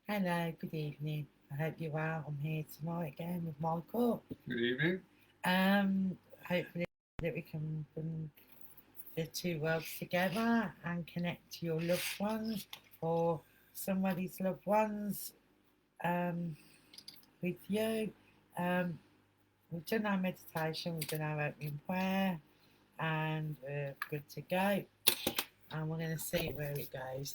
Hello, good evening. I hope you're well. I'm here tonight again with Michael. Good evening. Hopefully that we can bring the two worlds together and connect to your loved ones or somebody's loved ones um, with you. Um, we've done our meditation, we've done our opening prayer, and we're good to go. And we're going to see where it goes.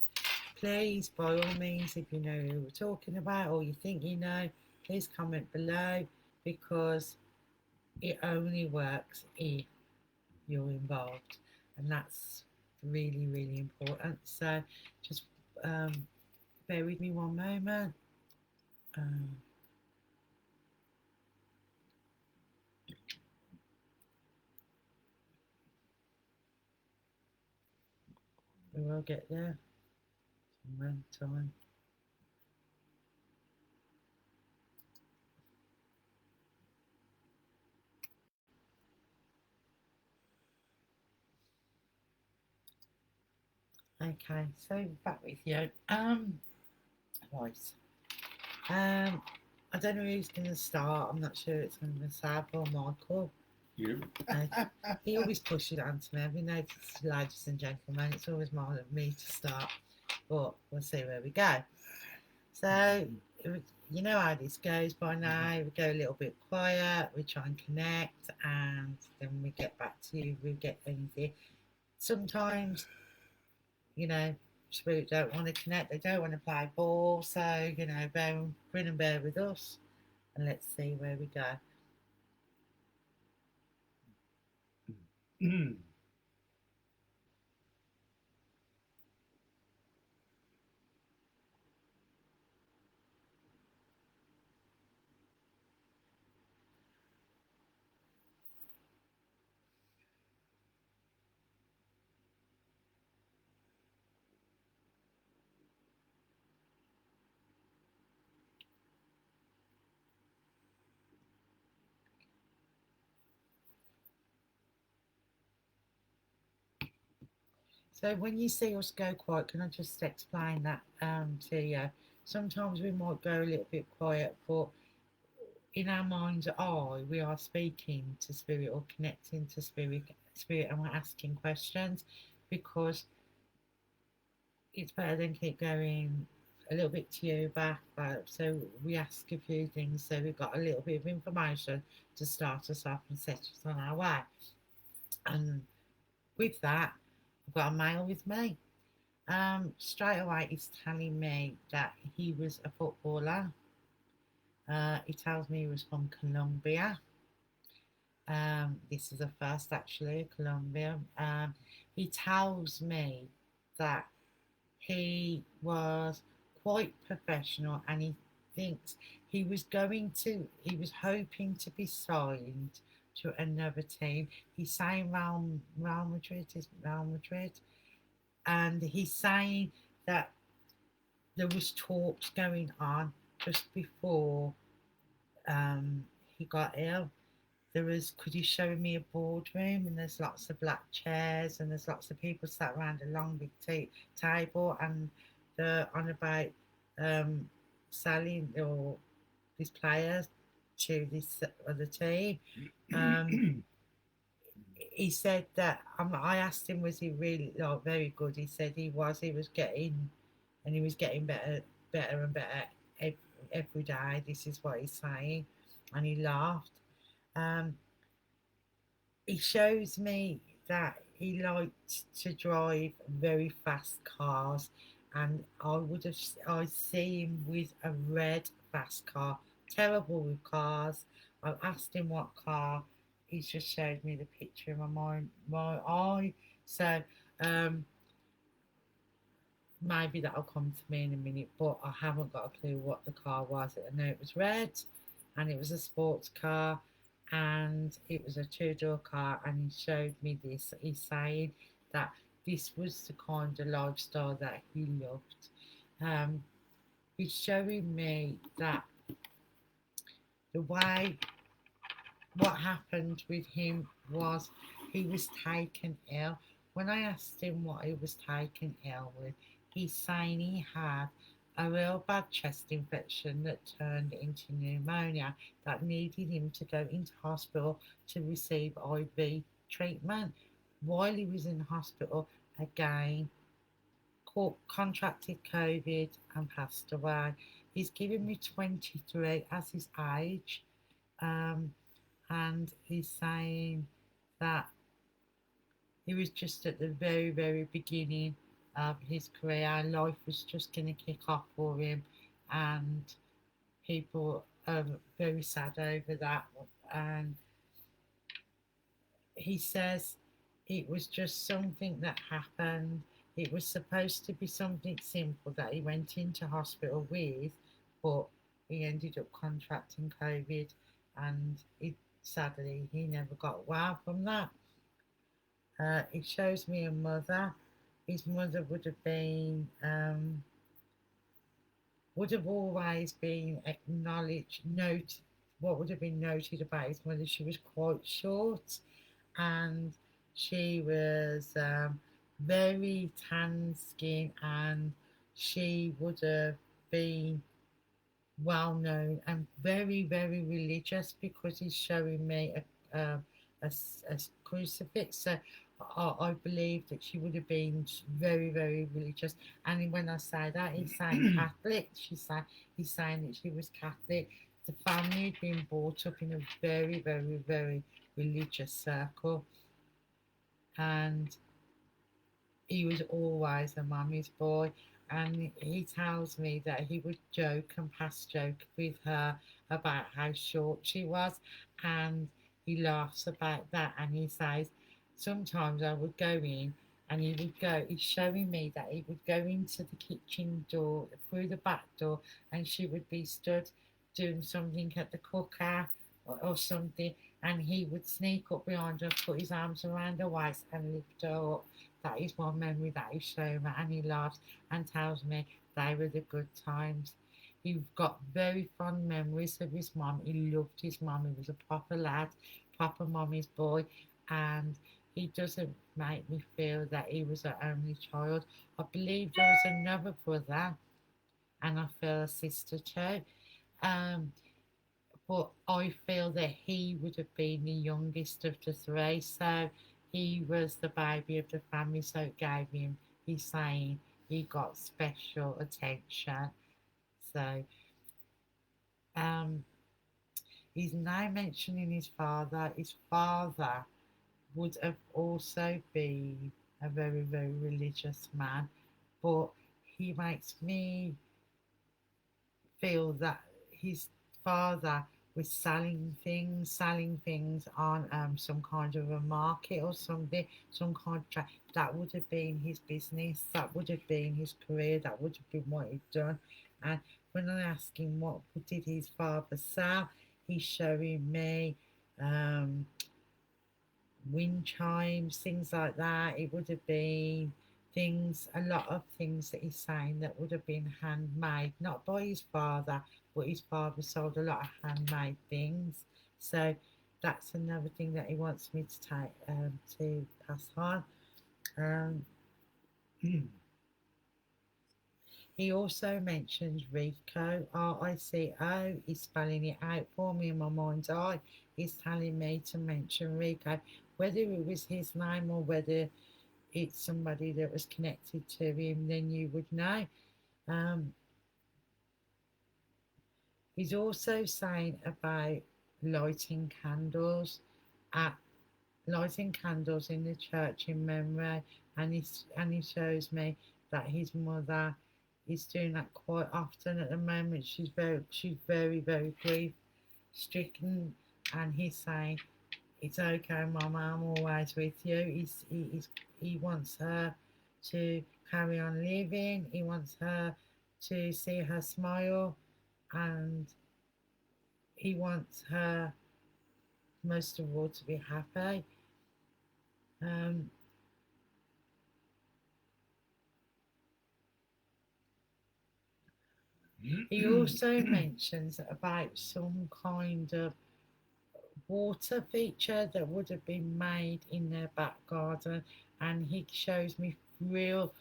Please, by all means, if you know who we're talking about or you think you know, please comment below because it only works if you're involved, and that's really, really important. So, just um, bear with me one moment. Um, we will get there. Some time. Okay, so back with you. Right. Um, I don't know who's going to start. I'm not sure it's going to be Sab or Michael. You. He always pushes it onto me. Have you noticed, ladies and gentlemen? It's always more of me to start, but we'll see where we go. So, you know how this goes by now. We go a little bit quiet, we try and connect, and then we get back to you. We get anything. Sometimes, you know, spirit don't want to connect, they don't want to play ball. So, grin and bear with us, and let's see where we go. So when you see us go quiet, can I just explain that to you? Sometimes we might go a little bit quiet, but in our mind's eye, we are speaking to spirit or connecting to spirit, and we're asking questions because it's better than keep going a little bit to you back. So we ask a few things, so we've got a little bit of information to start us off and set us on our way. And with that, I've got a male with me. Straight away, he's telling me that he was a footballer. He tells me he was from Colombia. This is the first actually, Colombia. He tells me that he was quite professional and he thinks he was hoping to be signed to another team. He's saying Real Madrid is Real Madrid, and he's saying that there was talks going on just before he got ill. There was, could you show me a boardroom, and there's lots of black chairs and there's lots of people sat around a long big table, and they're on about um, selling or these players to this other team. Um, he said that I asked him, was he really like very good? He said he was. He was getting, and he was getting better and better every day. This is what he's saying, and he laughed. Um, he shows me that he liked to drive very fast cars, and I see him with a red fast car. Terrible with cars. I asked him what car. He just showed me the picture in my eye. So um, maybe that'll come to me in a minute, but I haven't got a clue what the car was. I know it was red, and it was a sports car, and it was a two-door car, and he showed me this. He's saying that this was the kind of lifestyle that he loved. Um, he's showing me that the way what happened with him was he was taken ill. When I asked him what he was taken ill with, he's saying he had a real bad chest infection that turned into pneumonia that needed him to go into hospital to receive IV treatment. While he was in hospital, again, contracted COVID and passed away. He's given me 23 as his age, um, and he's saying that he was just at the very, very beginning of his career. Life was just going to kick off for him, and people are very sad over that. And he says it was just something that happened. It was supposed to be something simple that he went into hospital with, but he ended up contracting COVID, and sadly he never got well from that. It shows me a mother. His mother would have always been acknowledged, noted. What would have been noted about his mother? She was quite short, and she was very tan skin, and she would have been well known and very, very religious because he's showing me a crucifix. So I believe that she would have been very, very religious. And when I say that, he's saying Catholic. He's saying that she was Catholic. The family had been brought up in a very, very, very religious circle, and he was always a mummy's boy. And he tells me that he would joke and pass joke with her about how short she was, and he laughs about that. And he says sometimes I would go in, and he's showing me that he would go into the kitchen door through the back door, and she would be stood doing something at the cooker or something, and he would sneak up behind her, put his arms around her waist and lift her up. That is one memory that he showed me, and he laughs and tells me they were the good times. He got very fond memories of his mum. He loved his mum. He was a proper lad, proper mummy's boy, and he doesn't make me feel that he was an only child. I believe there was another brother, and I feel a sister too. Um, but I feel that he would have been the youngest of the three, so he was the baby of the family, so it gave him, he's saying he got special attention. So um, he's now mentioning his father would have also been a very, very religious man, but he makes me feel that his father was selling things on some kind of a market or something, some kind of that would have been his business, that would have been his career, that would have been what he'd done. And when I ask him what did his father sell, he's showing me um, wind chimes, things like that. It would have been a lot of things that he's saying that would have been handmade, not by his father, but his father sold a lot of handmade things. So that's another thing that he wants me to take to pass on. Um, he also mentions Rico, Rico. He's spelling it out for me in my mind's eye. He's telling me to mention Rico, whether it was his name or whether it's somebody that was connected to him, then you would know. Um, he's also saying about lighting candles at lighting candles in the church in memory, and he shows me that his mother is doing that quite often at the moment. She's very, very grief stricken, and he's saying it's okay, Mama, I'm always with you. He wants her to carry on living. He wants her to see her smile, and he wants her most of all to be happy. Um, he also mentions about some kind of water feature that would have been made in their back garden, and he shows me real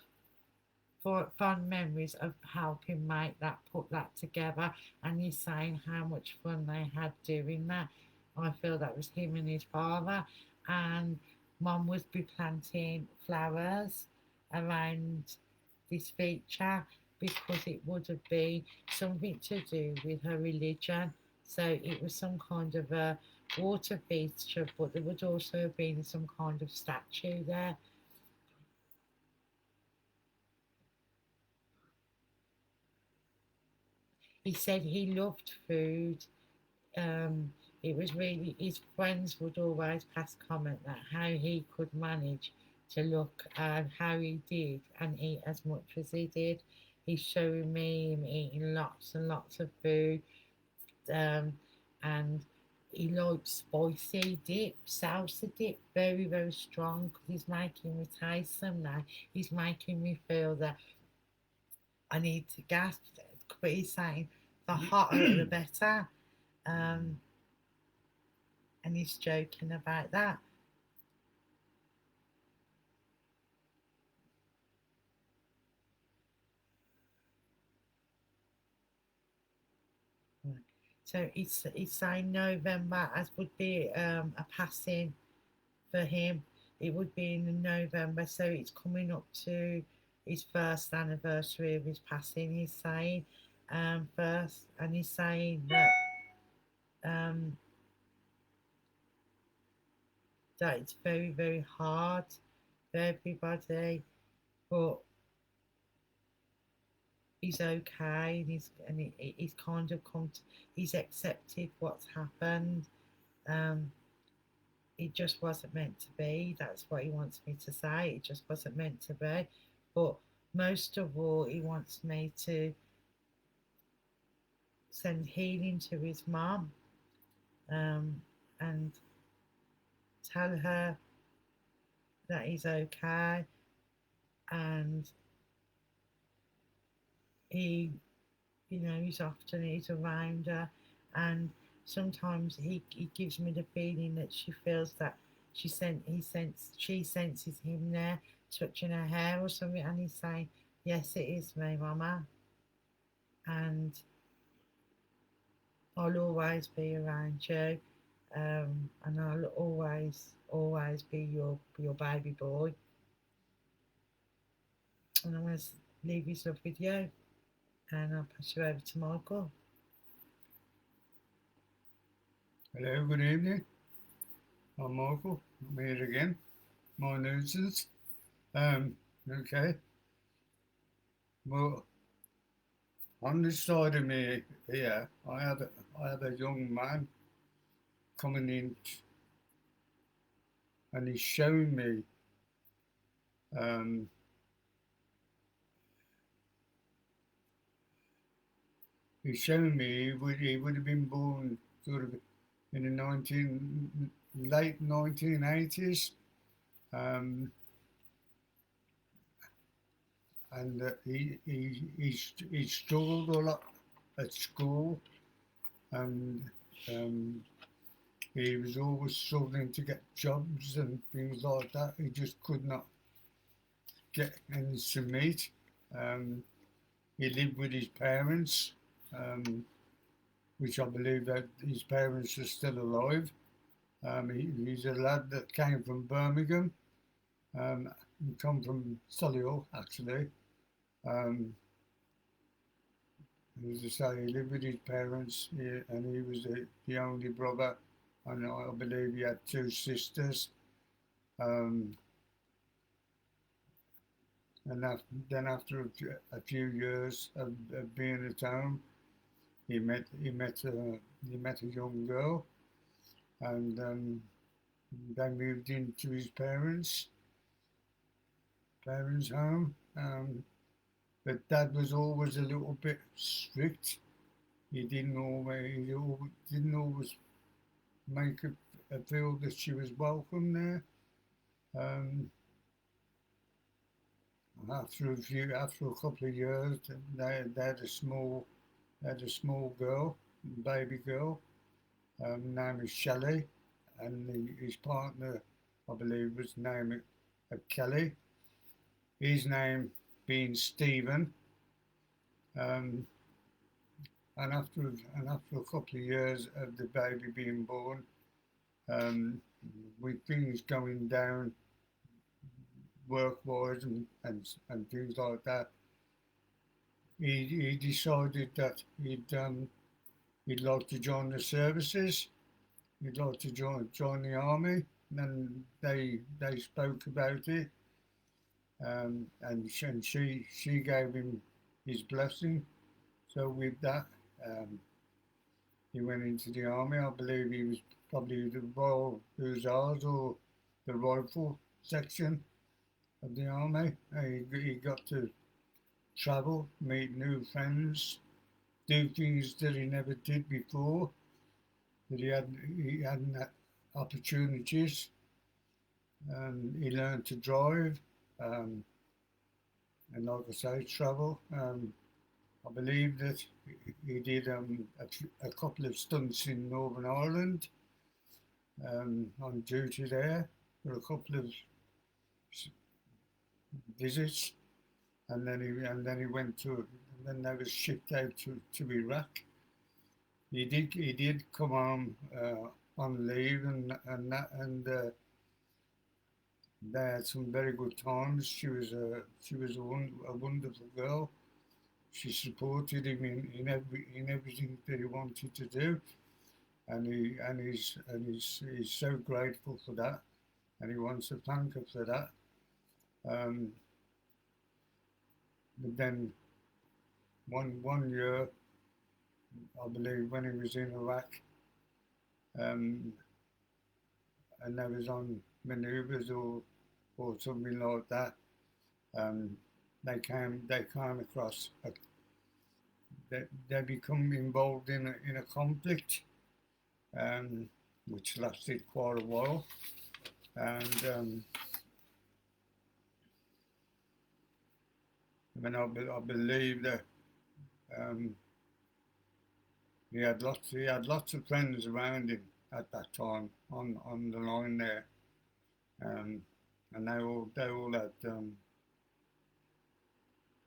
for fond memories of helping make that, put that together, and he's saying how much fun they had doing that. I feel that was him and his father, and Mum would be planting flowers around this feature because it would have been something to do with her religion. So it was some kind of a water feature, but there would also have been some kind of statue there. He said he loved food. Um, it was really, his friends would always pass comment that how he could manage to look at how he did and eat as much as he did. He's showing me him eating lots and lots of food, um, and he likes spicy dip, salsa dip, very, very strong because he's making me taste them now. He's making me feel that I need to gasp, but he's saying the hotter the better. Um, and he's joking about that. So it's saying November as would be a passing for him. It would be in November, so it's coming up to his first anniversary of his passing. He's saying first, and he's saying um, that it's very very hard for everybody, but he's okay, and he's kind of he's accepted what's happened. Um, it just wasn't meant to be. That's what he wants me to say. It just wasn't meant to be. But most of all, he wants me to send healing to his mum, um, and tell her that he's okay, and he, he's around her, and sometimes he gives me the feeling that she feels that she senses him there touching her hair or something, and he's saying, "Yes, it is me, Mama, and I'll always be around you, and I'll always be your baby boy." And I'm going to leave his love with you, and I'll pass you over to Michael. Hello, good evening. I'm Michael. I'm here again. My nuisance. Um, okay. Well, on this side of me here, I have a young man coming in, and he's showing me. Um, he's showing me he would have been born sort of in the late 1980s. Um, and he struggled a lot at school, and um, he was always struggling to get jobs and things like that. He just could not get ends to meet. Um, he lived with his parents, um, which I believe that his parents are still alive. He's a lad that came from Birmingham, he come from Solihull actually. Um, as I say, he lived with his parents, and he was the only brother, and I believe he had two sisters. Um, and then after a few years of being at home, he met a young girl, and they moved into his parents' home. But Dad was always a little bit strict. He didn't always make her feel that she was welcome there. Um, after a couple of years, they had a small girl, baby girl, named Shelley, and his partner, I believe, was named Kelly. His name being Stephen. And after a couple of years of the baby being born, with things going down work-wise and things like that, he decided that he'd like to join the services. He'd like to join the army. And they spoke about it, and she gave him his blessing. So with that, he went into the army. I believe he was probably the Royal Hussars or the Rifle section of the army. He got to travel, meet new friends, do things that he never did before, that he hadn't had opportunities. He learned to drive, and like I say, travel. I believe that he did a couple of stunts in Northern Ireland, on duty there for a couple of visits, and then he went to, and then they was shipped out to Iraq. He did come on leave and that, and they had some very good times. She was a wonderful girl. She supported him in everything that he wanted to do, and he's so grateful for that, and he wants to thank her for that. But then one year, I believe, when he was in Iraq, and they was on manoeuvres or something like that, they came across they become involved in a conflict, which lasted quite a while, and I believe that he had lots of friends around him at that time on the line there, and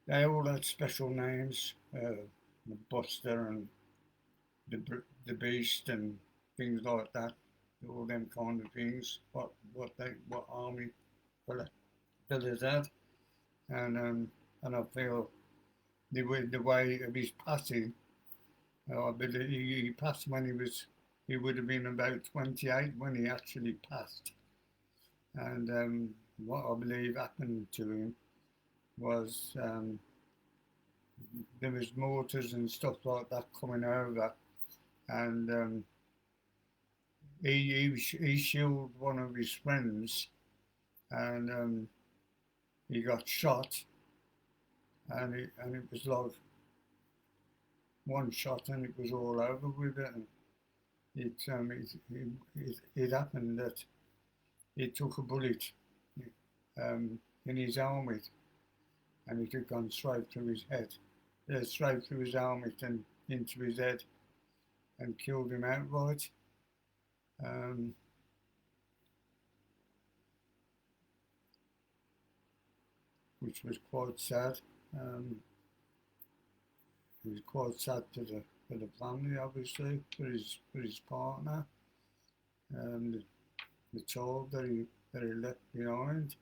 they all had special names, the Buster and the Beast and things like that, all them kind of things. What army fellas had, and I feel the way of his passing. I believe he passed when he would have been about 28 when he actually passed, and what I believe happened to him was, there was mortars and stuff like that coming over, and he shielded one of his friends, and he got shot, and it was like one shot and it was all over with it. And it happened that he took a bullet, in his helmet, and it had gone straight through his head, straight through his helmet and into his head, and killed him outright. Which was quite sad. It was quite sad to the family, obviously, for his partner, and the child that he left behind.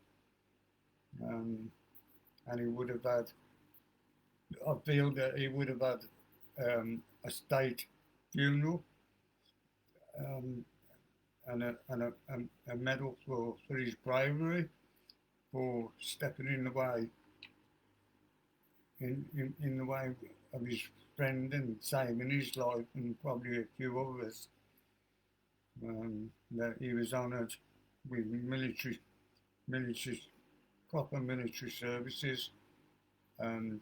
And he would have had, I feel that he would have had a state funeral, and a medal for his bravery, for stepping in the way in the way of his friend and saving his life, and probably a few others. That he was honoured with proper military services, and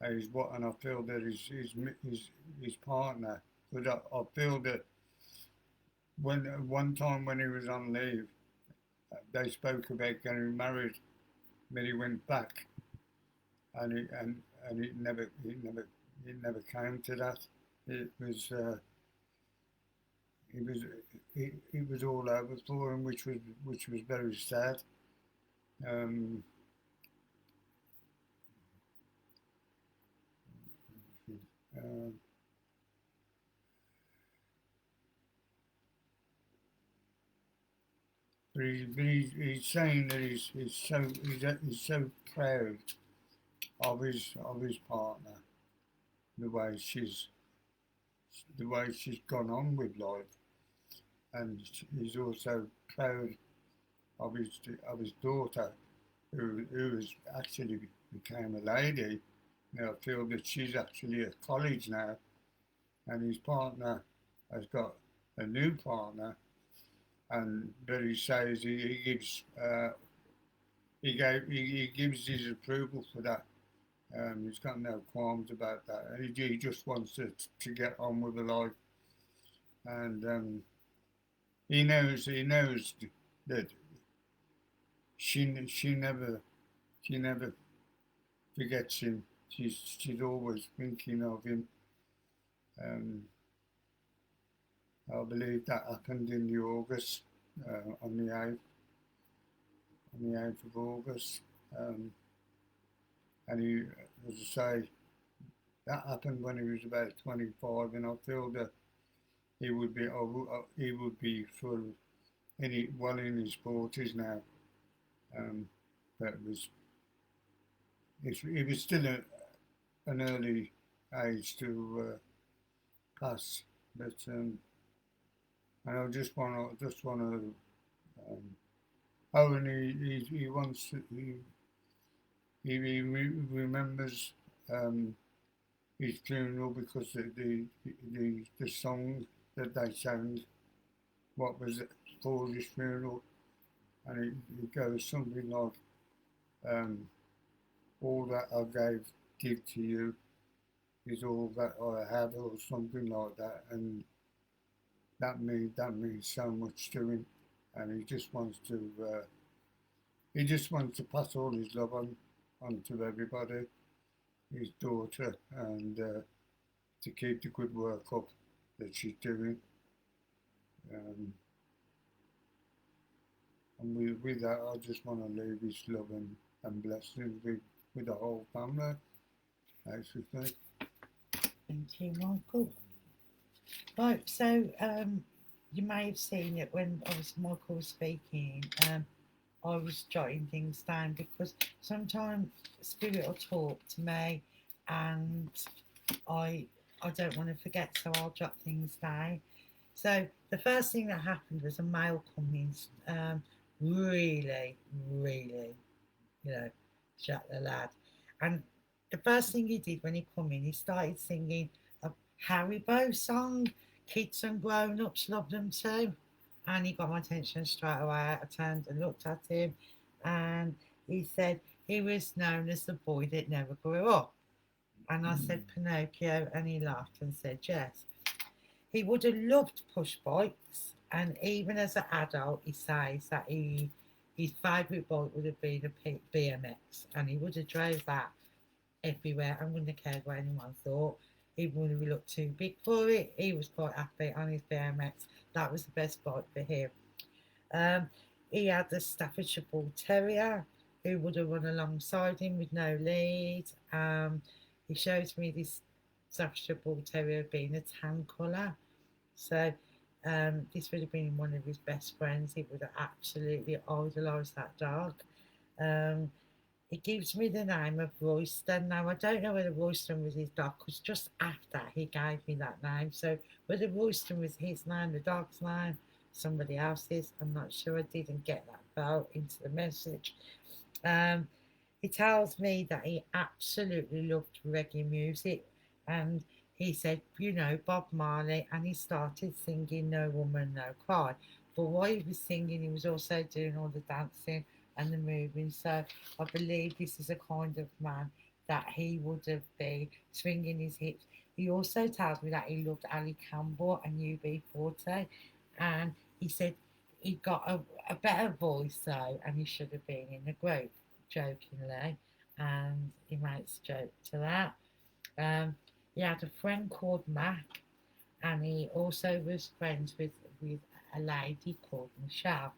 and I feel that his partner. But I feel that when one time when he was on leave, they spoke about getting married, but he went back, and it never came to that. It was it was all over for him, which was very sad. he's saying that he's so proud of his partner, the way she's gone on with life, and he's also proud of his daughter, who has actually became a lady. Now I feel that she's actually at college now, and his partner has got a new partner, and but he says he gives his approval for that. He's got no qualms about that. He just wants to get on with the life, and he knows that she never forgets him. She's always thinking of him. Um, I believe that happened in the August on the 8th of August. And he, as I say, that happened when he was about 25, and I feel that he would be sort of in his 40s now. But it was still an early age to pass. But and I just want to. And he wants to, remembers his funeral because the song that they sang, what was it for his funeral, and it goes something like, all that I give to you is all that I have, or something like that, and that means so much to him, and he just wants to pass all his love on to everybody, his daughter, and to keep the good work up that she's doing. And with that, I just want to leave his love and blessings with the whole family, basically. Thank you, Michael. Right, so you may have seen it when Michael was speaking. I was jotting things down because sometimes spirit will talk to me, and I don't want to forget, so I'll jot things down. So the first thing that happened was a male coming, really, really, shut the lad. And the first thing he did when he come in, he started singing a Haribo song. Kids and grown-ups love them too. And he got my attention straight away. I turned and looked at him, and he said he was known as the boy that never grew up. And I said Pinocchio, and he laughed and said yes. He would have loved push bikes, and even as an adult, he says that his favourite bike would have been a BMX, and he would have drove that everywhere and wouldn't have cared what anyone thought. Even when he looked too big for it, he was quite happy on his BMX. That was the best bike for him. He had the Staffordshire Bull Terrier who would have run alongside him with no lead. He shows me this Staffordshire Bull Terrier being a tan colour. So this would have been one of his best friends. He would have absolutely idolised that dog. He gives me the name of Royston. Now, I don't know whether Royston was his dog, because just after he gave me that name. So whether Royston was his name, the dog's name, somebody else's, I'm not sure. I didn't get that far into the message. He tells me that he absolutely loved reggae music, and he said, Bob Marley, and he started singing No Woman, No Cry. But while he was singing, he was also doing all the dancing and the moving. So I believe this is a kind of man that he would have been swinging his hips. He also tells me that he loved Ali Campbell and UB40, and he said he got a better voice though, and he should have been in the group, jokingly, and he makes a joke to that. He had a friend called Mac, and he also was friends with a lady called Michelle.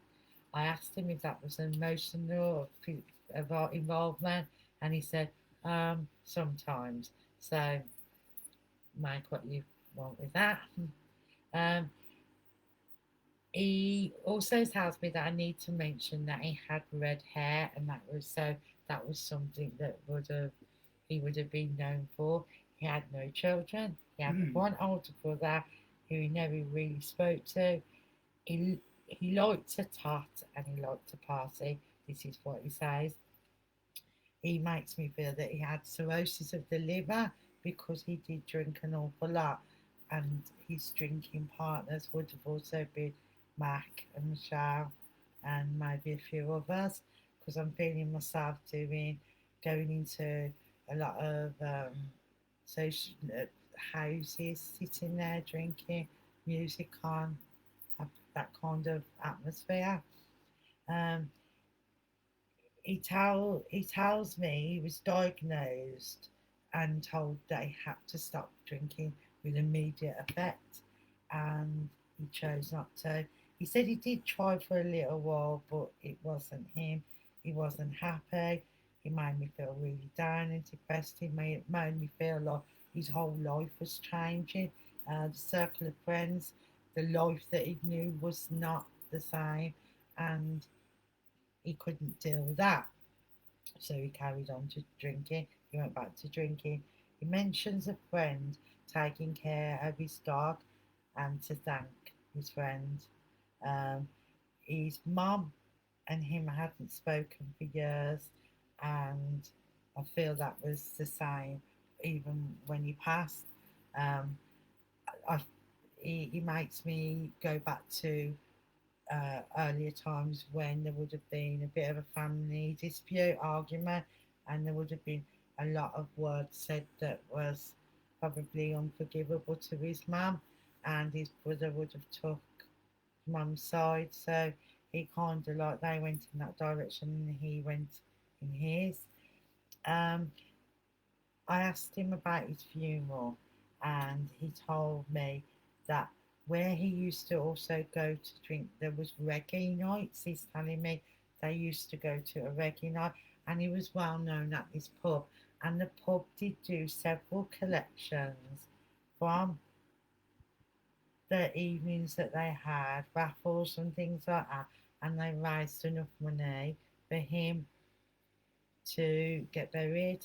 I asked him if that was an emotional involvement, and he said, sometimes. So, make what you want with that. He also tells me that I need to mention that he had red hair, and that was something that would have he would have been known for. He had no children. He had one older brother who he never really spoke to. He liked to tot and he liked to party. This is what he says. He makes me feel that he had cirrhosis of the liver because he did drink an awful lot, and his drinking partners would have also been Mac and Michelle and maybe a few others, because I'm feeling myself going into a lot of social houses, sitting there drinking, music on, have that kind of atmosphere. Um, he tells me he was diagnosed and told that he had to stop drinking with immediate effect, and he chose not to. He said he did try for a little while, but it wasn't him. He wasn't happy. He made me feel really down and depressed. Made me feel like his whole life was changing. The circle of friends, the life that he knew was not the same, and he couldn't deal with that. So he carried on to drinking. He went back to drinking. He mentions a friend taking care of his dog and to thank his friend. Um, his mum and him hadn't spoken for years, and I feel that was the same even when he passed. Um, I, he makes me go back to earlier times when there would have been a bit of a family dispute, argument, and there would have been a lot of words said that was probably unforgivable to his mum, and his brother would have took mum's side. So he kind of like they went in that direction and he went in his. Um, I asked him about his funeral, and he told me that where he used to also go to drink, there was reggae nights. He's telling me they used to go to a reggae night, and he was well known at this pub. And the pub did do several collections from the evenings that they had, raffles and things like that, and they raised enough money for him to get buried.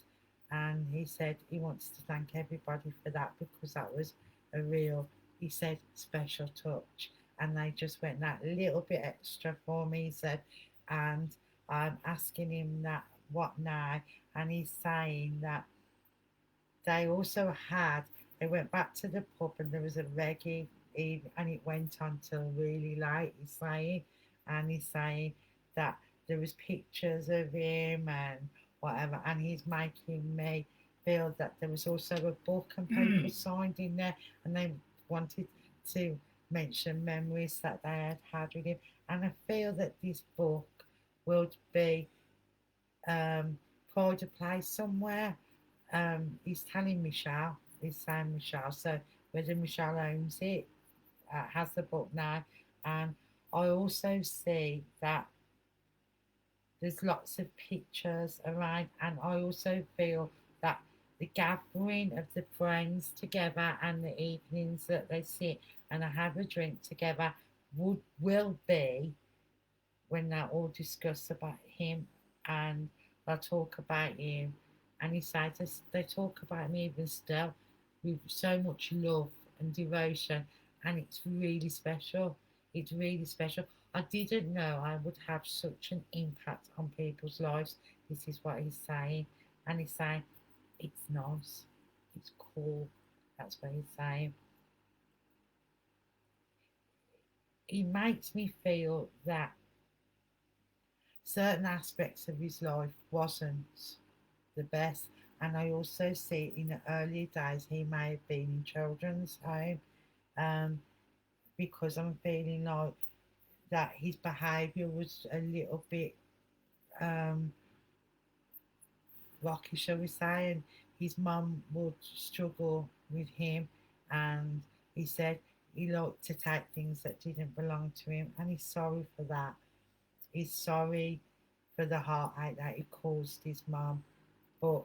And he said he wants to thank everybody for that because that was a real, he said, special touch. And they just went that little bit extra for me, he said. And I'm asking him that, what now? And he's saying that they also had, they went back to the pub and there was a reggae evening and it went on till really late, he's saying. And he's saying that there was pictures of him and whatever, and he's making me feel that there was also a book and people signed in there, and they wanted to mention memories that they had with him. And I feel that this book will be pride of place somewhere. He's telling Michelle, he's saying Michelle. So whether Michelle owns it, has the book now, and I also see that there's lots of pictures around, and I also feel that the gathering of the friends together and the evenings that they sit and have a drink together will be when they all discuss about him, and they'll talk about him, and he says they talk about me even still with so much love and devotion, and it's really special. It's really special. I didn't know I would have such an impact on people's lives. This is what he's saying, and he's saying it's nice, it's cool. That's what he's saying. He makes me feel that certain aspects of his life wasn't the best. And I also see in the early days he may have been in children's home, um, because I'm feeling like that his behaviour was a little bit um, rocky, shall we say, and his mum would struggle with him, and he said he liked to take things that didn't belong to him, and he's sorry for that. He's sorry for the heartache that it caused his mum, but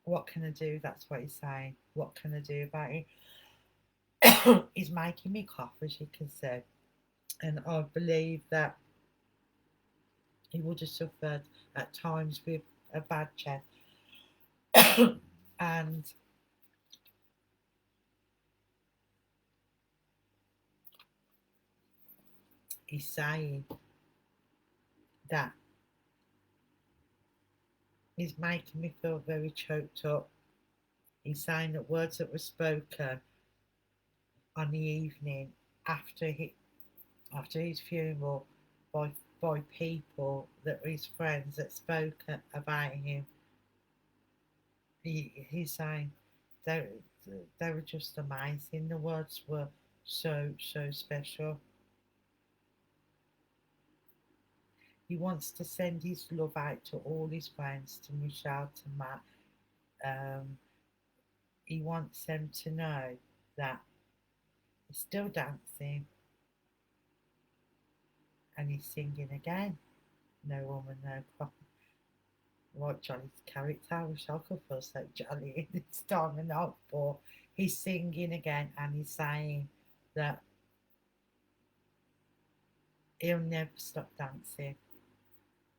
what can I do? That's what he's saying. What can I do about it? He's making me cough, as you can see, and I believe that he would have suffered at times with a bad chest. And he's saying that he's making me feel very choked up. He's saying that words that were spoken on the evening after after his funeral by people that were his friends that spoke about him. He's saying they they were just amazing. The words were so special. He wants to send his love out to all his friends, to Michelle, to Matt. Um, he wants them to know that he's still dancing and he's singing again. No woman, no cry. Right, Johnny's character. I wish I could feel so jolly in this time and not, but he's singing again and he's saying that he'll never stop dancing.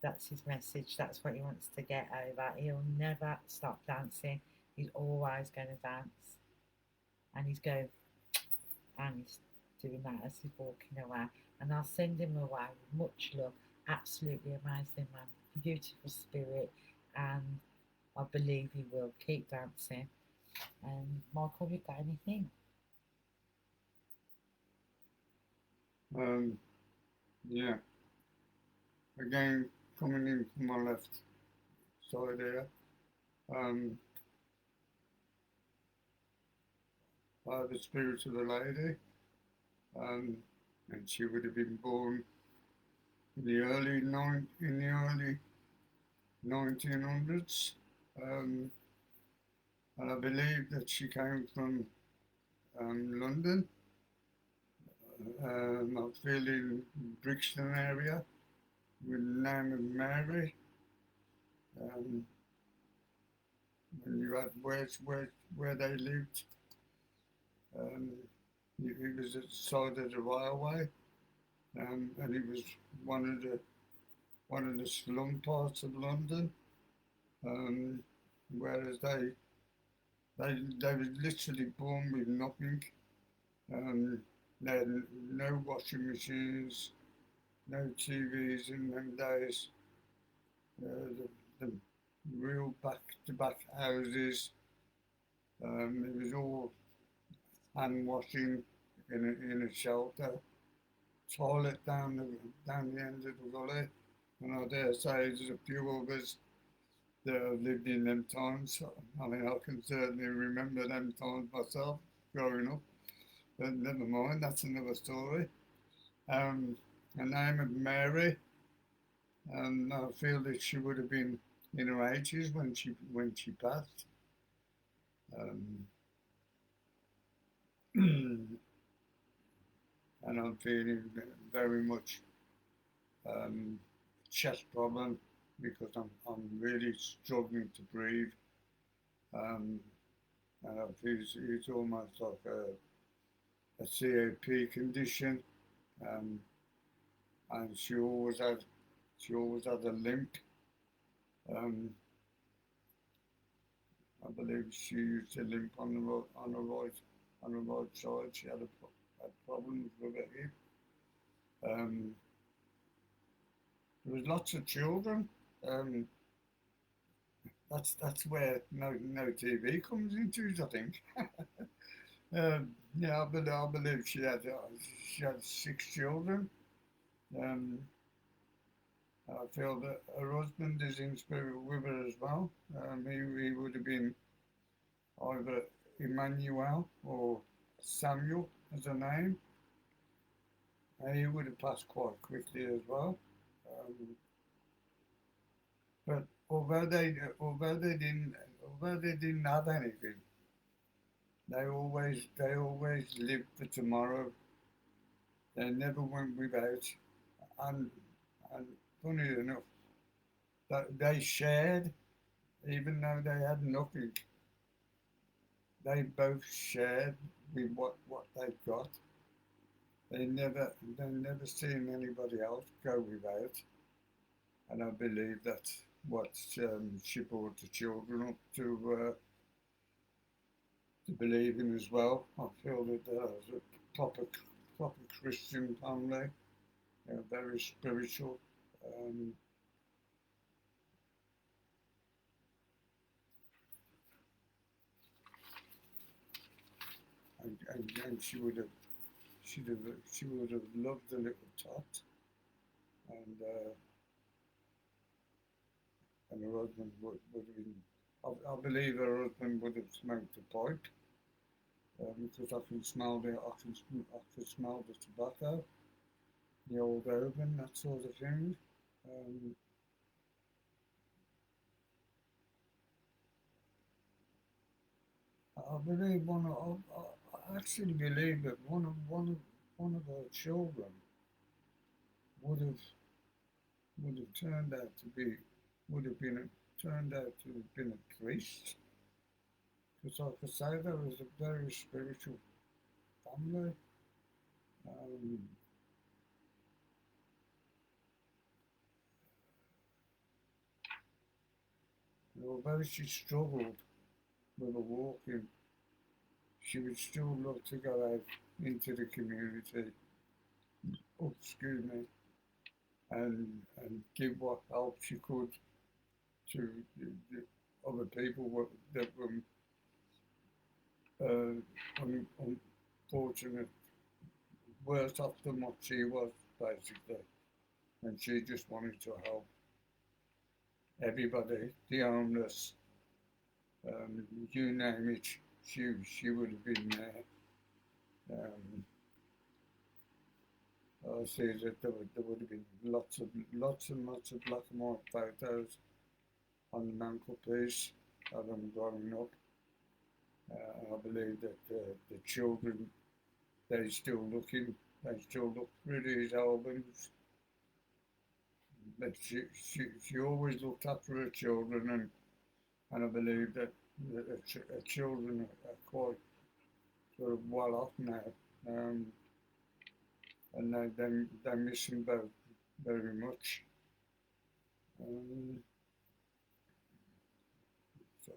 That's his message. That's what he wants to get over. He'll never stop dancing. He's always going to dance. And he's going, and he's doing that as he's walking away. And I'll send him away with much love. Absolutely amazing man. Beautiful spirit. And I believe he will keep dancing. And Michael, you got anything? Yeah. Again, coming in from my left side here. The spirit of the lady, and she would have been born in the early 1900s, and I believe that she came from London. I feel in Brixton area with the name of Mary. And you had where they lived. It was at the side of the railway, and it was one of the slum parts of London. Whereas they was literally born with nothing. They had no washing machines, no TVs in them days. The real back-to-back houses. It was all hand washing in a shelter. Toilet down the end of the gully. And I dare say there's a few of us that have lived in them times. I mean, I can certainly remember them times myself growing up. But never mind, that's another story. Her name of Mary, and I feel that she would have been in her 80s when she passed. And I'm feeling very much chest problem because I'm really struggling to breathe. And I feel it's almost like a COP condition. And she always had a limp. I believe she used to limp on the right side. She had problems with her hip. There was lots of children. That's where no TV comes into it, I think. Yeah, I believe she had 6 children. I feel that her husband is in spirit with her as well. He would have been either Emmanuel or Samuel as a name. He would have passed quite quickly as well. But although they didn't have anything, they always lived for tomorrow. They never went without, and funny enough, that they shared, even though they had nothing. they both shared with what they've got. They never seen anybody else go without, and I believe that's what she brought the children up to believe in as well. I feel that there's a proper Christian family, very spiritual. Um, and she would have loved the little tot, and her husband would have been. I believe her husband would have smoked a pipe, because I can smell I can smell the tobacco, the old oven, that sort of thing. Um, I believe I actually believe that one of our children would have would have turned out to be would have been turned out to have been a priest, because like I say, there was a very spiritual family. Um, Although she struggled with the walking, she would still love to go out into the community, excuse me, and give what help she could to the other people that were unfortunate, worse off than what she was, basically. And she just wanted to help everybody, the homeless, you name it, she would have been there. I see that there would have been lots and lots of black and white photos on the mantelpiece of them growing up. I believe that the children, they still look through these albums. But she always looked after her children, and I believe that her children are quite sort of well off now. Um, and they miss him both very much. Um, so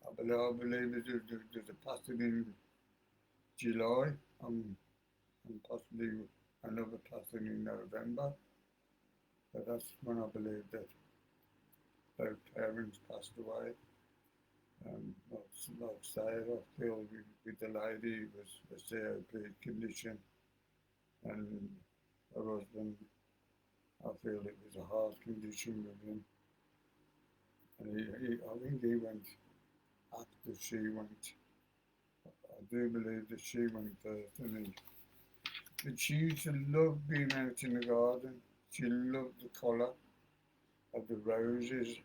I believe that there's a passing in July, and possibly another passing in November. But that's when I believe that both parents passed away. Like I say, I feel with the lady it was a COP condition, and her husband, I feel it was a heart condition with him. And I think he went after she went. I do believe that she went first, but she used to love being out in the garden. She loved the colour of the roses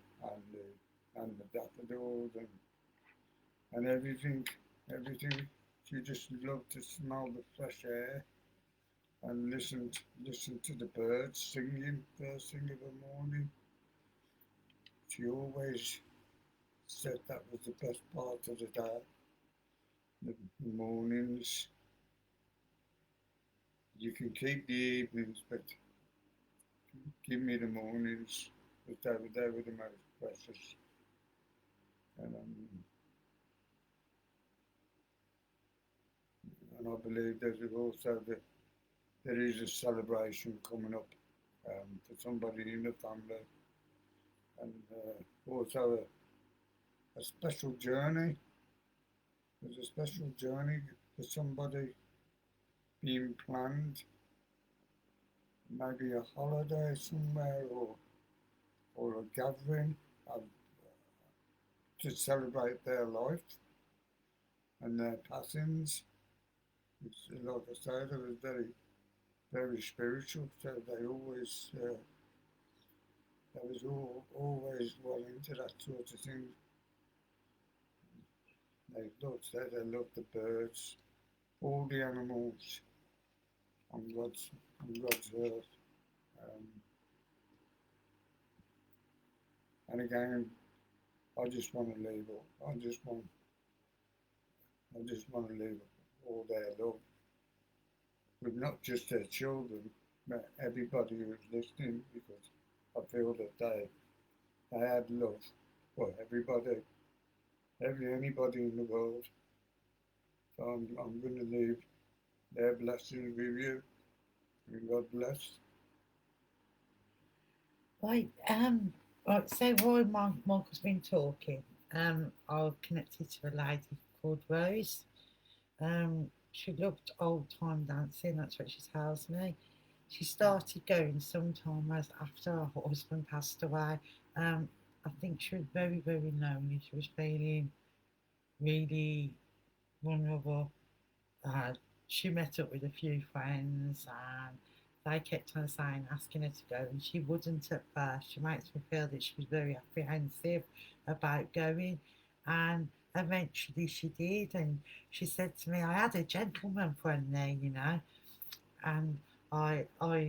and the daffodils and everything. She just loved to smell the fresh air and listen to the birds singing first thing in the morning. She always said that was the best part of the day, the mornings. You can keep the evenings, but give me the mornings, because they were the most precious. And, um, and I believe there's also there is a celebration coming up, for somebody in the family, and also a special journey. There's a special journey for somebody being planned, maybe a holiday somewhere, or a gathering of, to celebrate their life and their passings. It's, like I said, it was very spiritual, so they was always well into that sort of thing. They loved the birds, all the animals on God's earth. Um, And again, I just want to leave. I just want to leave all their love with not just their children, but everybody who's listening, because I feel that they had love for everybody, anybody in the world. So I'm going to leave their blessings with you, and God bless. Right, right, so while Michael's been talking, I've connected to a lady called Rose. She loved old time dancing, that's what she tells me. She started going sometime as after her husband passed away. I think she was very, very lonely. She was feeling really vulnerable. uh, she met up with a few friends and they kept on saying, asking her to go, and she wouldn't at first. She makes me feel that she was very apprehensive about going, and eventually she did. And she said to me, I had a gentleman friend there, you know, and I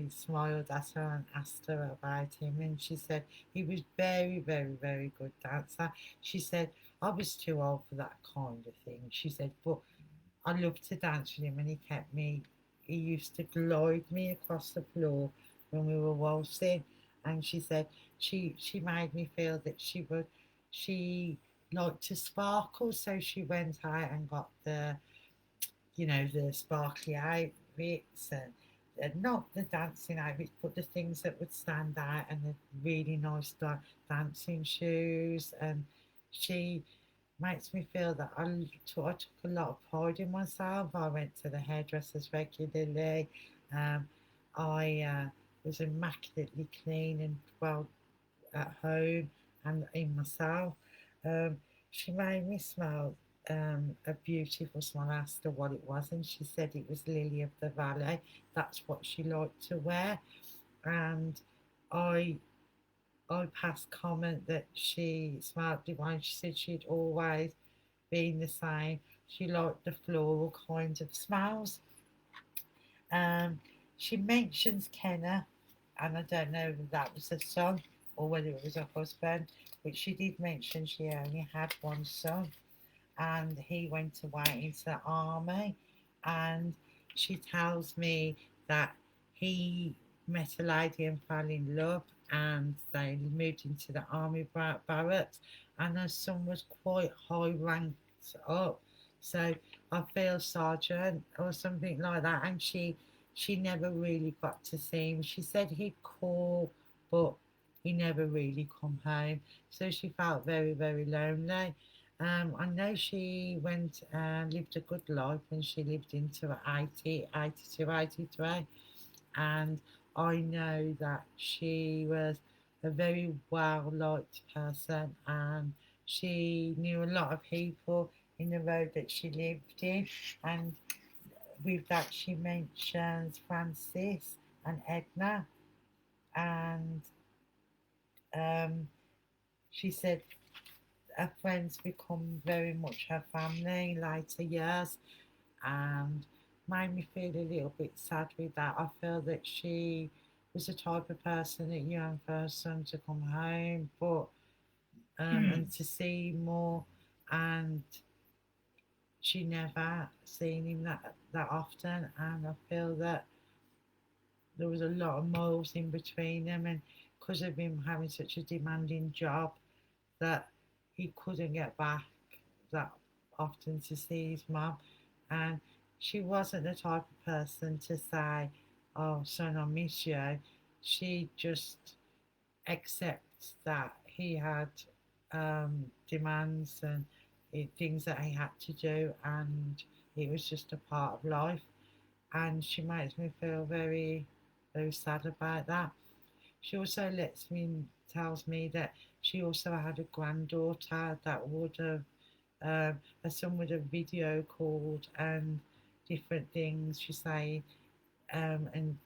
smiled at her and asked her about him, and she said he was very, very, very good dancer. She said I was too old for that kind of thing. She said, but I loved to dance with him, and he kept me. He used to glide me across the floor when we were waltzing, and she said she made me feel that she liked to sparkle, so she went out and got the sparkly outfits and not the dancing outfits, but the things that would stand out and the really nice dancing shoes. And she makes me feel that I took a lot of pride in myself. I went to the hairdressers regularly. Um, I was immaculately clean and well at home and in myself. Um, she made me smell a beautiful smell. I asked her what it was, and she said it was Lily of the Valley. That's what she liked to wear. And I I passed comment that she smelled divine. She said she'd always been the same. She liked the floral kinds of smells. Um, she mentions Kenna, and I don't know if that was a son or whether it was a husband, but she did mention she only had one son, and he went away into the army. And she tells me that he met a lady and fell in love, and they moved into the army barracks, and her son was quite high ranked up, so I feel sergeant or something like that. And she never really got to see him. She said he'd call, but he never really come home, so she felt very, very lonely. I know she went and lived a good life, and she lived into 80, 82, 83. And I know that she was a very well liked person, and she knew a lot of people in the road that she lived in. And with that, she mentions Francis and Edna, and um, she said her friends become very much her family in later years, and made me feel a little bit sad with that. I feel that she was the type of person, a young person, to come home, but and to see more, and she never seen him that often, and I feel that there was a lot of miles in between them, and because of him having such a demanding job, that he couldn't get back that often to see his mum. And she wasn't the type of person to say, "Oh, son, I miss you." She just accepts that he had demands and things that he had to do, and it was just a part of life. And she makes me feel very, very sad about that. She also tells me that she also had a granddaughter that would have, her son would have video called and different things. She say, and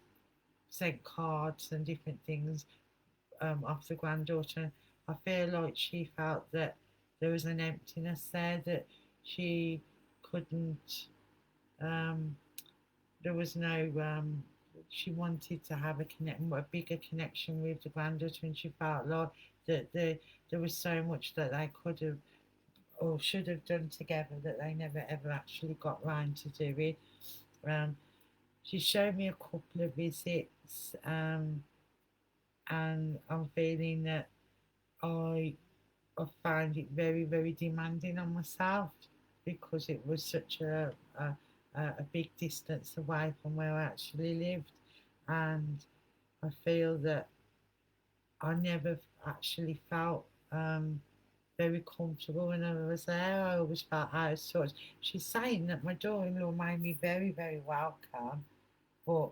sent cards and different things of the granddaughter. I feel like she felt that there was an emptiness there, that she couldn't. Um, there was no she wanted to have a bigger connection with the granddaughter, and she felt like there was so much that they could have or should have done together that they never ever actually got round to do it. Um, she showed me a couple of visits, and I'm feeling that I I found it very, very demanding on myself because it was such a big distance away from where I actually lived. And I feel that I never actually felt very comfortable when I was there. I always felt out of sorts. She's saying that my daughter in law made me very, very welcome, but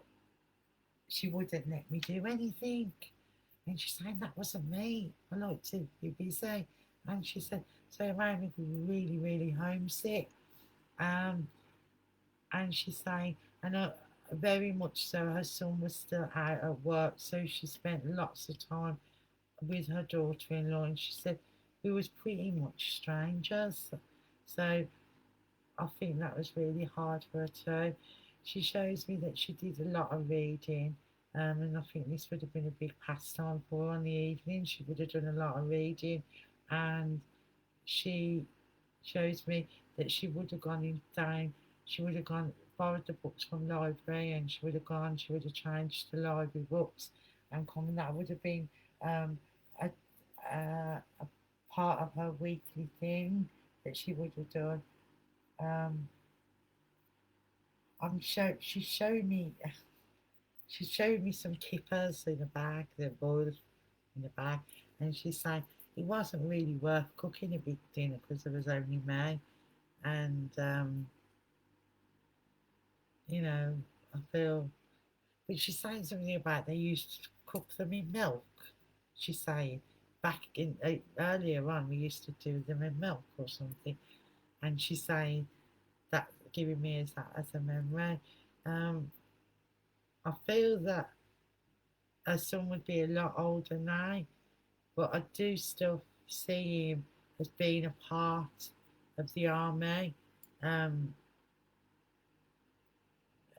she wouldn't let me do anything. And she's saying that wasn't me. I like to be busy. And she said, so it made me really, really homesick. Um, and she's saying, and very much so, her son was still out at work, so she spent lots of time with her daughter-in-law. And she said we was pretty much strangers. So I think that was really hard for her too. She shows me that she did a lot of reading, and I think this would have been a big pastime for her on the evening. She would have done a lot of reading, and she shows me that she would have gone in down, she would have gone borrowed the books from the library, and she would have changed the library books and come. That would have been um, a, a part of her weekly thing that she would have done. Um, she showed me some kippers in a bag, the boiled in a bag, and she's saying it wasn't really worth cooking a big dinner because there was only me, and you know, I feel. But she's saying something about they used to cook them in milk. She's saying back in earlier on we used to do them in milk or something, and she's saying that giving me as a memory. Um, I feel that her son would be a lot older now, but I do still see him as being a part of the army, um,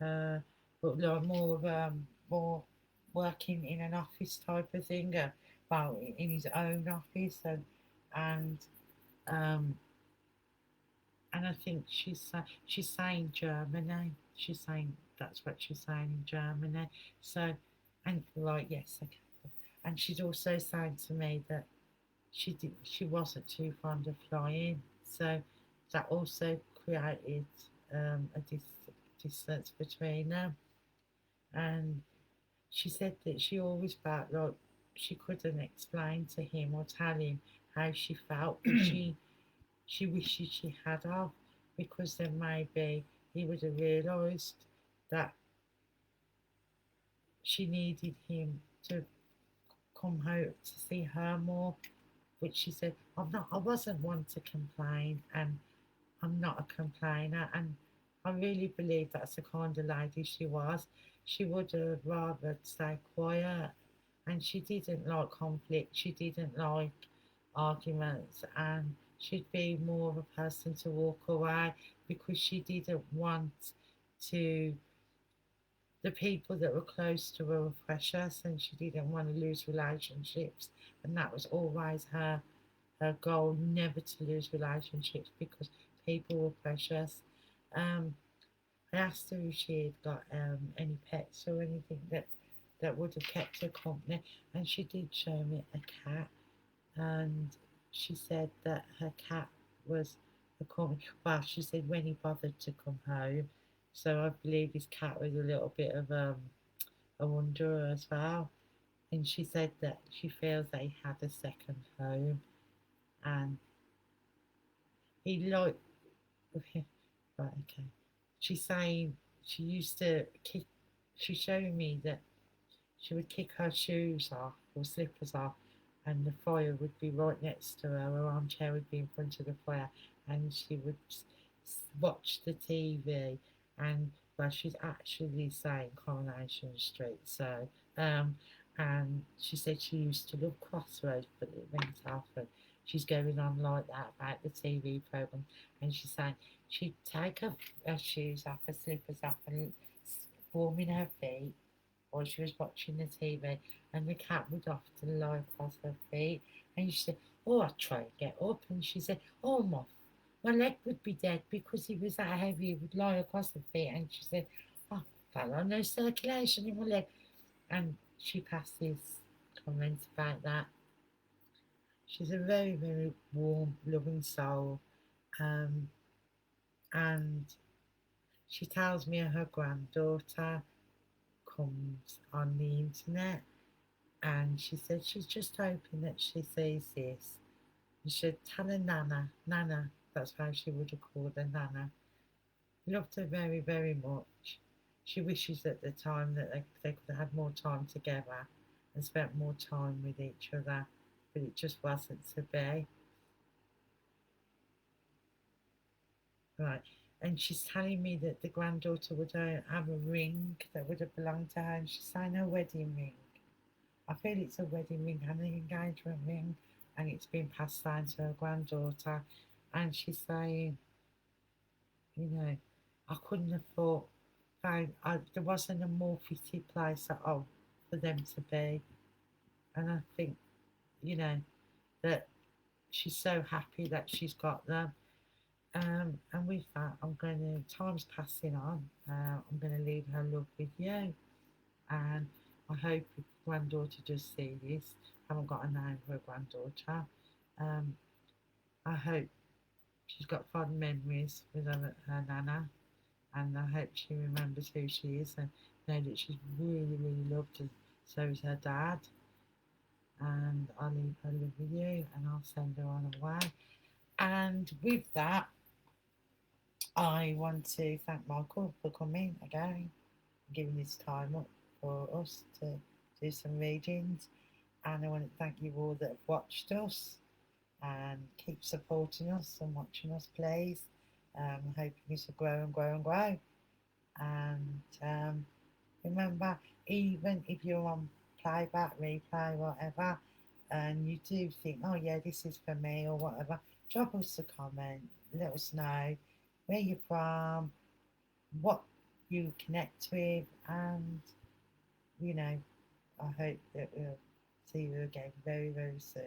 uh, but like more working in an office type of thing, well, in his own office, and um, and I think she's saying Germany. She's saying that's what she's saying in Germany. So, and like yes, okay. And she's also saying to me that she wasn't too fond of flying, so that also created a distance between them. And she said that she always felt like she couldn't explain to him or tell him how she felt, but she wishes she had of, because then maybe he would have realised that she needed him to come home to see her more. Which she said, I wasn't one to complain, and I'm not a complainer, and I really believe that's the kind of lady she was. She would have rather stay quiet, and she didn't like conflict, she didn't like arguments, and she'd be more of a person to walk away because she didn't want to the people that were close to her were precious, and she didn't want to lose relationships, and that was always her goal, never to lose relationships because people were precious. um, I asked her if she had got any pets or anything that would have kept her company, and she did show me a cat, and she said that her cat was a company. Well, she said when he bothered to come home, so I believe his cat was a little bit of a wanderer as well. And she said that she feels that he had a second home, and he liked. Right, okay. She's saying she used to kick. She's showing me that she would kick her shoes off or slippers off, and the fire would be right next to her. Her armchair would be in front of the fire, and she would watch the TV. And well, she's actually saying Coronation Street. So, and she said she used to love Crossroads, but it went off, and she's going on like that about the TV program. And she's saying she'd take her shoes off, her slippers off, and warming her feet, or she was watching the TV, and the cat would often lie across her feet, and she said, "Oh, I try to get up," and she said, "Oh, my leg would be dead because he was that heavy. He would lie across the feet," and she said, "Oh, fell on no circulation in my leg," and she passes comments about that. She's a very, very warm, loving soul. Um, and she tells me her granddaughter comes on the internet, and she said she's just hoping that she sees this. You should tell her Nana. Nana, that's how she would have called her Nana. Loved her very, very much. She wishes at the time that they could have had more time together and spent more time with each other, but it just wasn't to be. Right. And she's telling me that the granddaughter would have a ring that would have belonged to her, and she's saying her wedding ring. I feel it's a wedding ring and an engagement ring, and it's been passed down to her granddaughter. And she's saying, you know, I couldn't have thought, there wasn't a more fitted place at all for them to be. And I think, you know, that she's so happy that she's got them. And with that, time's passing on. I'm going to leave her love with you. And I hope your granddaughter does see this. I haven't got a name for a granddaughter. Um, I hope she's got fond memories with her nana. And I hope she remembers who she is and know that she's really, really loved, and so is her dad. And I'll leave her love with you, and I'll send her on her way. And with that, I want to thank Michael for coming again, giving his time up for us to do some readings. And I want to thank you all that have watched us and keep supporting us and watching us, please. Hoping this will grow and grow and grow. And remember, even if you're on playback, replay, whatever, and you do think, oh yeah, this is for me or whatever, drop us a comment, let us know where you're from, what you connect with, and you know, I hope that we'll see you again very, very soon.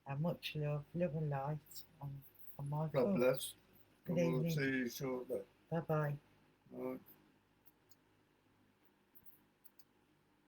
And much love and light on God Michael. bless. Good And we'll evening. see you shortly. Bye bye. Right.